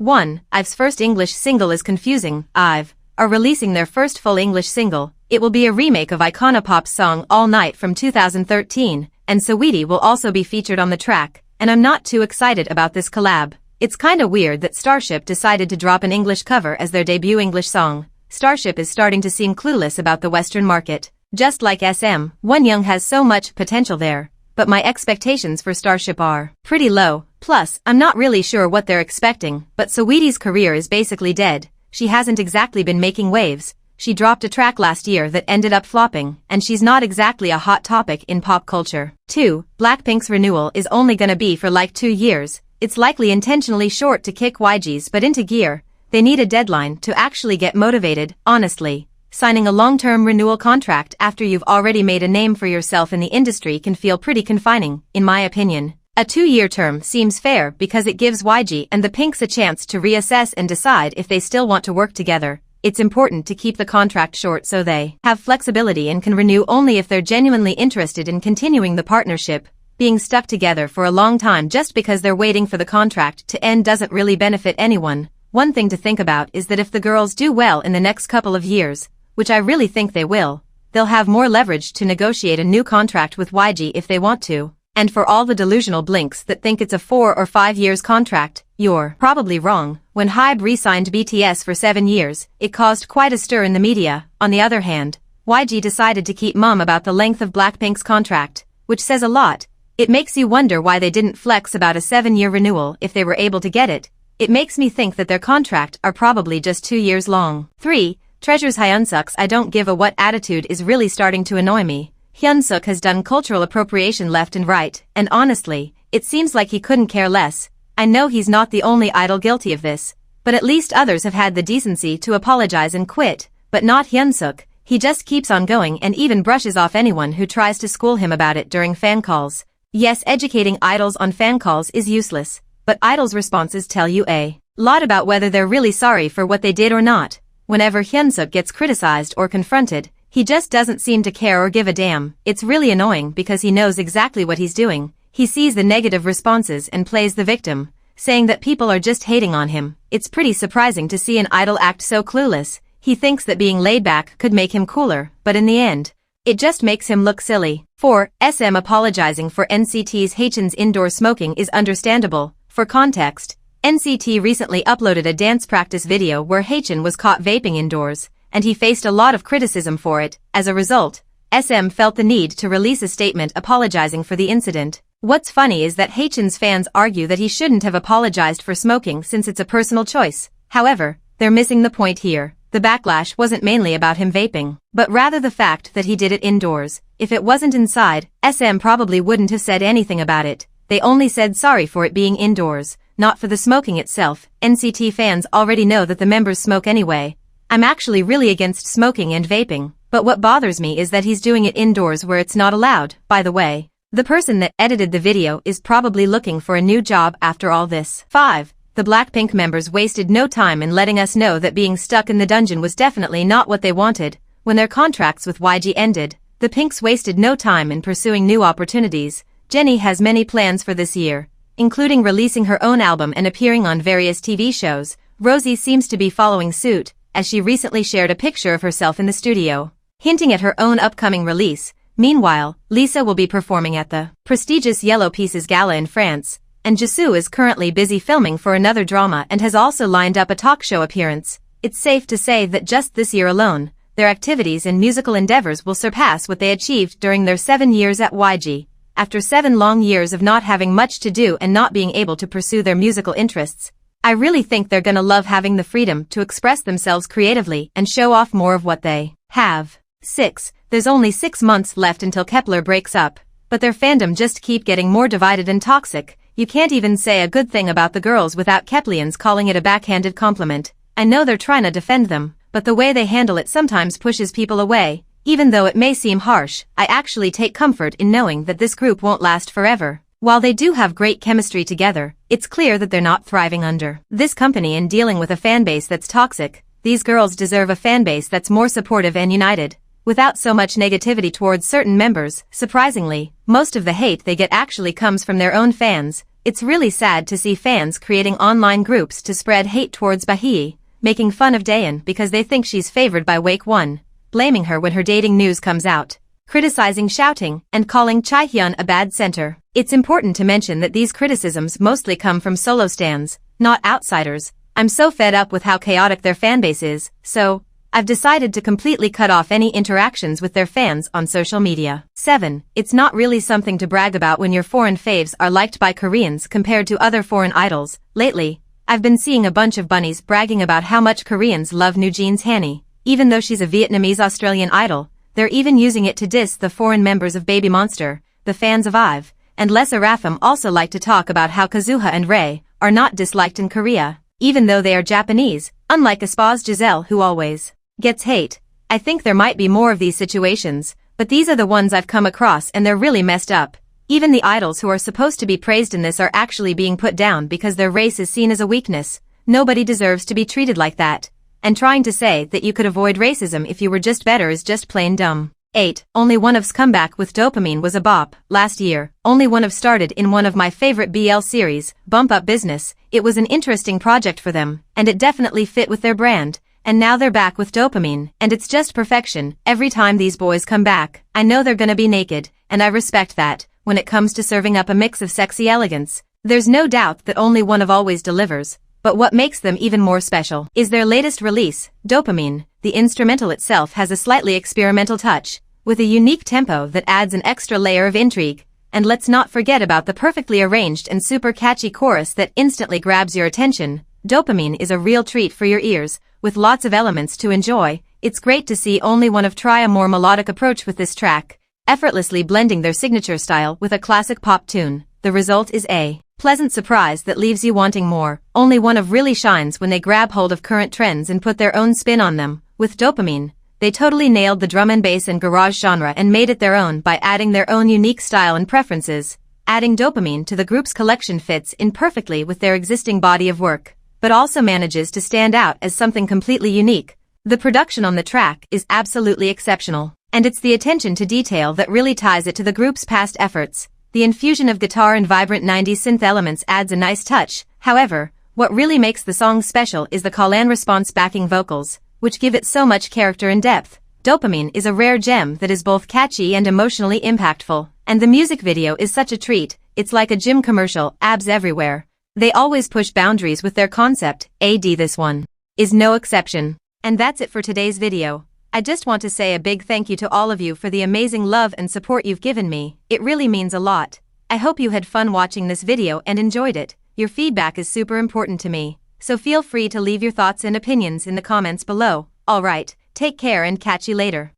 1. IVE's first English single is confusing. IVE are releasing their first full English single. It will be a remake of Iconopop's song All Night from 2013, and Saweetie will also be featured on the track, and I'm not too excited about this collab. It's kinda weird that Starship decided to drop an English cover as their debut English song. Starship is starting to seem clueless about the Western market. Just like SM, Wonyoung has so much potential there, but my expectations for Starship are pretty low. Plus, I'm not really sure what they're expecting, but Saweetie's career is basically dead. She hasn't exactly been making waves. She dropped a track last year that ended up flopping, and she's not exactly a hot topic in pop culture. 2. Blackpink's renewal is only gonna be for like 2 years. It's likely intentionally short to kick YG's butt into gear. They need a deadline to actually get motivated. Honestly, signing a long-term renewal contract after you've already made a name for yourself in the industry can feel pretty confining, in my opinion. A 2-year term seems fair because it gives YG and the Pinks a chance to reassess and decide if they still want to work together. It's important to keep the contract short so they have flexibility and can renew only if they're genuinely interested in continuing the partnership. Being stuck together for a long time just because they're waiting for the contract to end doesn't really benefit anyone. One thing to think about is that if the girls do well in the next couple of years, which I really think they will, they'll have more leverage to negotiate a new contract with YG if they want to. And for all the delusional blinks that think it's a 4 or 5 years contract, you're probably wrong. When HYBE re-signed BTS for 7 years, it caused quite a stir in the media. On the other hand, YG decided to keep mum about the length of Blackpink's contract, which says a lot. It makes you wonder why they didn't flex about a 7-year renewal if they were able to get it. It makes me think that their contract are probably just 2 years long. 3. Treasure's Hyunsuk's I don't give a what attitude is really starting to annoy me. Hyunsuk has done cultural appropriation left and right, and honestly, it seems like he couldn't care less. I know he's not the only idol guilty of this, but at least others have had the decency to apologize and quit, but not Hyunsuk. He just keeps on going and even brushes off anyone who tries to school him about it during fan calls. Yes, educating idols on fan calls is useless, but idols' responses tell you a lot about whether they're really sorry for what they did or not. Whenever Hyunsuk gets criticized or confronted, he just doesn't seem to care or give a damn. It's really annoying because he knows exactly what he's doing. He sees the negative responses and plays the victim, saying that people are just hating on him. It's pretty surprising to see an idol act so clueless. He thinks that being laid back could make him cooler, but in the end, it just makes him look silly. 4. SM apologizing for NCT's Haechan's indoor smoking is understandable. For context, NCT recently uploaded a dance practice video where Haechan was caught vaping indoors, and he faced a lot of criticism for it. As a result, SM felt the need to release a statement apologizing for the incident. What's funny is that Haechan's fans argue that he shouldn't have apologized for smoking since it's a personal choice. However, they're missing the point here. The backlash wasn't mainly about him vaping, but rather the fact that he did it indoors. If it wasn't inside, SM probably wouldn't have said anything about it. They only said sorry for it being indoors, not for the smoking itself. NCT fans already know that the members smoke anyway. I'm actually really against smoking and vaping, but what bothers me is that he's doing it indoors where it's not allowed. By the way, the person that edited the video is probably looking for a new job after all this. 5. The Blackpink members wasted no time in letting us know that being stuck in the dungeon was definitely not what they wanted. When their contracts with YG ended, the Pinks wasted no time in pursuing new opportunities. Jennie has many plans for this year, including releasing her own album and appearing on various TV shows. Rosie seems to be following suit, as she recently shared a picture of herself in the studio, hinting at her own upcoming release. Meanwhile, Lisa will be performing at the prestigious Yellow Pieces Gala in France, and Jisoo is currently busy filming for another drama and has also lined up a talk show appearance. It's safe to say that just this year alone, their activities and musical endeavors will surpass what they achieved during their 7 years at YG. After 7 long years of not having much to do and not being able to pursue their musical interests, I really think they're gonna love having the freedom to express themselves creatively and show off more of what they have. 6. There's only 6 months left until Kepler breaks up, but their fandom just keep getting more divided and toxic. You can't even say a good thing about the girls without Keplians calling it a backhanded compliment. I know they're trying to defend them, but the way they handle it sometimes pushes people away. Even though it may seem harsh, I actually take comfort in knowing that this group won't last forever. While they do have great chemistry together, it's clear that they're not thriving under this company and dealing with a fanbase that's toxic. These girls deserve a fanbase that's more supportive and united, without so much negativity towards certain members. Surprisingly, most of the hate they get actually comes from their own fans. It's really sad to see fans creating online groups to spread hate towards IVE, making fun of Dayan because they think she's favored by Wake One, blaming her when her dating news comes out, criticizing shouting, and calling Chaehyun a bad center. It's important to mention that these criticisms mostly come from solo stans, not outsiders. I'm so fed up with how chaotic their fanbase is, so I've decided to completely cut off any interactions with their fans on social media. 7. It's not really something to brag about when your foreign faves are liked by Koreans compared to other foreign idols. Lately, I've been seeing a bunch of bunnies bragging about how much Koreans love NewJeans Hanni. Even though she's a Vietnamese-Australian idol, they're even using it to diss the foreign members of Baby Monster, the fans of IVE. And Les Arafem also like to talk about how Kazuha and Ray are not disliked in Korea, even though they are Japanese, unlike aespa's Giselle who always gets hate. I think there might be more of these situations, but these are the ones I've come across and they're really messed up. Even the idols who are supposed to be praised in this are actually being put down because their race is seen as a weakness. Nobody deserves to be treated like that. And trying to say that you could avoid racism if you were just better is just plain dumb. 8. Only One of's comeback with Dopamine was a bop. Last year, Only One of started in one of my favorite BL series, Bump Up Business. It was an interesting project for them, and it definitely fit with their brand. And now they're back with Dopamine, and it's just perfection. Every time these boys come back, I know they're gonna be naked, and I respect that. When it comes to serving up a mix of sexy elegance, there's no doubt that Only One of always delivers. But what makes them even more special is their latest release, Dopamine. The instrumental itself has a slightly experimental touch, with a unique tempo that adds an extra layer of intrigue. And let's not forget about the perfectly arranged and super catchy chorus that instantly grabs your attention. Dopamine is a real treat for your ears, with lots of elements to enjoy. It's great to see Only One of try a more melodic approach with this track, effortlessly blending their signature style with a classic pop tune. The result is a pleasant surprise that leaves you wanting more. Only One of really shines when they grab hold of current trends and put their own spin on them. With Dopamine, they totally nailed the drum and bass and garage genre and made it their own by adding their own unique style and preferences. Adding Dopamine to the group's collection fits in perfectly with their existing body of work, but also manages to stand out as something completely unique. The production on the track is absolutely exceptional, and it's the attention to detail that really ties it to the group's past efforts. The infusion of guitar and vibrant 90s synth elements adds a nice touch. However, what really makes the song special is the call-and-response backing vocals, which give it so much character and depth. Dopamine is a rare gem that is both catchy and emotionally impactful, and the music video is such a treat. It's like a gym commercial, abs everywhere. They always push boundaries with their concept. This one is no exception. And that's it for today's video. I just want to say a big thank you to all of you for the amazing love and support you've given me. It really means a lot. I hope you had fun watching this video and enjoyed it. Your feedback is super important to me, so feel free to leave your thoughts and opinions in the comments below. Alright, take care and catch you later.